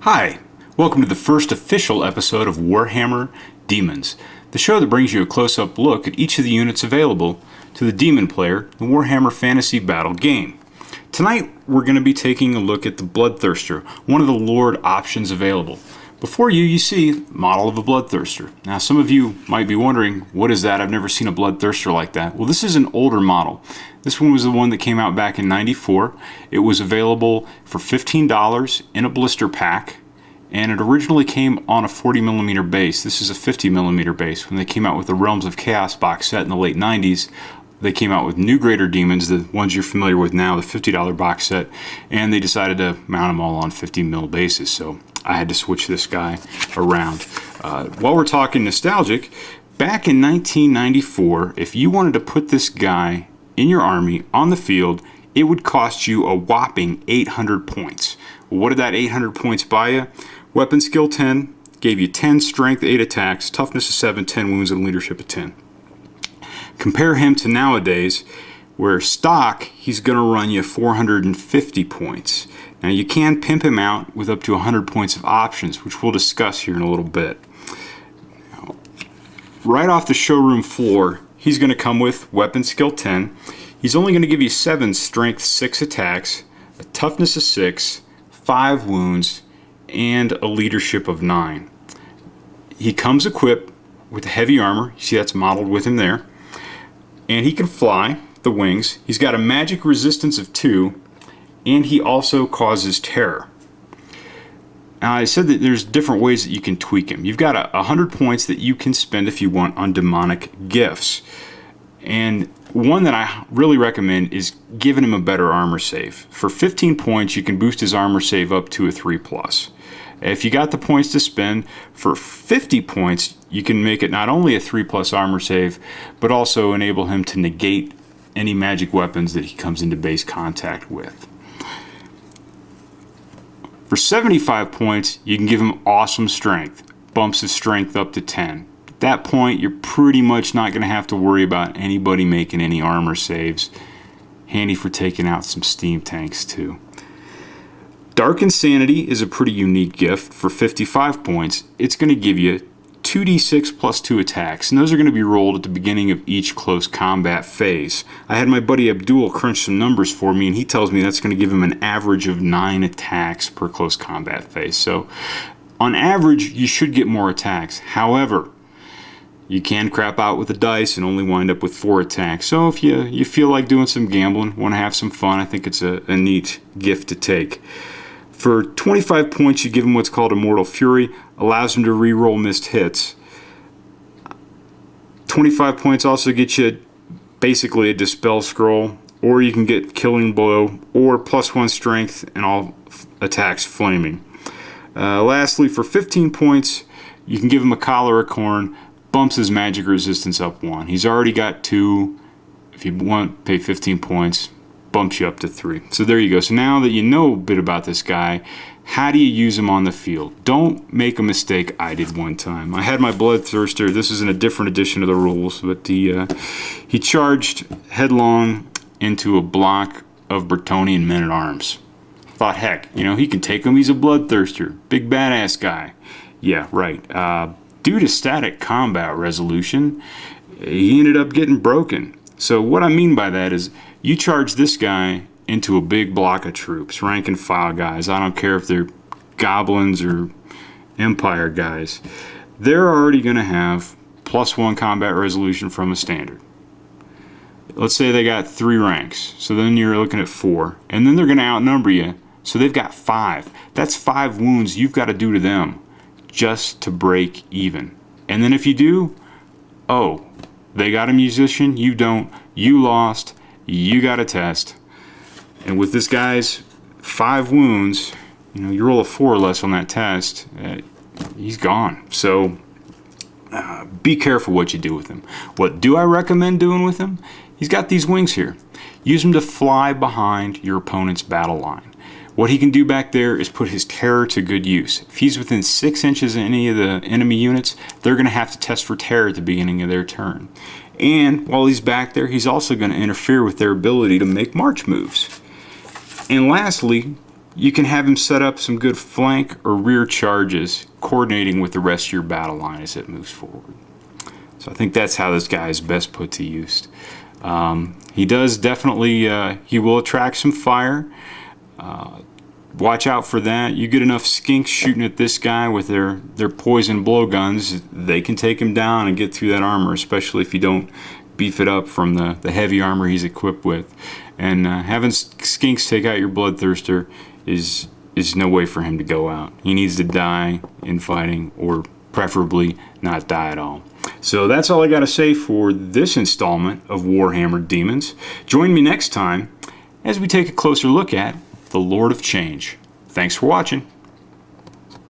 Hi, welcome to the first official episode of Warhammer Daemons, the show that brings you a close-up look at each of the units available to the Demon player in the Warhammer Fantasy Battle game. Tonight we're going to be taking a look at the Bloodthirster, one of the Lord options available. Before you see the model of a Bloodthirster. Now some of you might be wondering, what is that? I've never seen a Bloodthirster like that. Well, this is an older model. This one was the one that came out back in '94. It was available for $15 in a blister pack, and it originally came on a 40mm base. This is a 50mm base. When they came out with the Realms of Chaos box set in the late 90s, they came out with new Greater Demons, the ones you're familiar with now, the $50 box set, and they decided to mount them all on 50mm bases, so I had to switch this guy around. While we're talking nostalgic, back in 1994, if you wanted to put this guy in your army on the field, it would cost you a whopping 800 points. What did that 800 points buy you? Weapon skill 10, gave you 10 strength, 8 attacks, toughness of 7, 10 wounds, and leadership of 10. Compare him to nowadays, where stock, he's going to run you 450 points. Now you can pimp him out with up to 100 points of options, which we'll discuss here in a little bit. Now, right off the showroom floor, he's going to come with weapon skill 10. He's only going to give you 7 strength, 6 attacks, a toughness of 6, 5 wounds, and a leadership of 9. He comes equipped with heavy armor. You see that's modeled with him there. And he can fly the wings. He's got a magic resistance of 2, and he also causes terror. Now I said that there's different ways that you can tweak him. You've got 100 points that you can spend if you want on demonic gifts. And one that I really recommend is giving him a better armor save. For 15 points, you can boost his armor save up to a 3+. If you got the points to spend, for 50 points, you can make it not only a 3+ armor save, but also enable him to negate any magic weapons that he comes into base contact with. For 75 points, you can give him awesome strength. Bumps his strength up to 10. At that point, you're pretty much not going to have to worry about anybody making any armor saves. Handy for taking out some steam tanks too. Dark Insanity is a pretty unique gift. For 55 points, it's going to give you 2d6 plus 2 attacks, and those are going to be rolled at the beginning of each close combat phase. I had my buddy Abdul crunch some numbers for me, and he tells me that's going to give him an average of 9 attacks per close combat phase. So, on average, you should get more attacks. However, you can crap out with the dice and only wind up with 4 attacks. So if you feel like doing some gambling, want to have some fun, I think it's a neat gift to take. For 25 points, you give him what's called Immortal Fury, allows him to re-roll missed hits. 25 points also get you basically a Dispel Scroll, or you can get Killing Blow, or +1 strength and all attacks flaming. Lastly, for 15 points, you can give him a Collar of Corn, bumps his magic resistance up 1. He's already got 2. If you want, pay 15 points. Bumps you up to 3. So there you go. So now that you know a bit about this guy, how do you use him on the field? Don't make a mistake I did one time. I had my Bloodthirster. This is in a different edition of the rules, but he charged headlong into a block of Bretonnian men-at-arms. Thought, heck, he can take him. He's a Bloodthirster. Big badass guy. Yeah, right. Due to static combat resolution, he ended up getting broken. So what I mean by that is, you charge this guy into a big block of troops, rank and file guys. I don't care if they're goblins or empire guys. They're already going to have +1 combat resolution from a standard. Let's say they got 3 ranks. So then you're looking at 4. And then they're going to outnumber you. So they've got 5. That's 5 wounds you've got to do to them just to break even. And then if you do, oh, they got a musician, you don't, you lost, you got a test. And with this guy's 5 wounds, you roll a 4 or less on that test, he's gone. So be careful what you do with him. What do I recommend doing with him? He's got these wings here. Use them to fly behind your opponent's battle line. What he can do back there is put his terror to good use. If he's within 6 inches of any of the enemy units, they're going to have to test for terror at the beginning of their turn. And while he's back there, he's also going to interfere with their ability to make march moves. And lastly, you can have him set up some good flank or rear charges, coordinating with the rest of your battle line as it moves forward. So I think that's how this guy is best put to use. He does definitely, he will attract some fire. Watch out for that. You get enough skinks shooting at this guy with their poison blowguns, they can take him down and get through that armor, especially if you don't beef it up from the heavy armor he's equipped with. And having skinks take out your Bloodthirster is no way for him to go out. He needs to die in fighting, or preferably not die at all. So that's all I got to say for this installment of Warhammer Demons. Join me next time as we take a closer look at the Lord of Change. Thanks for watching.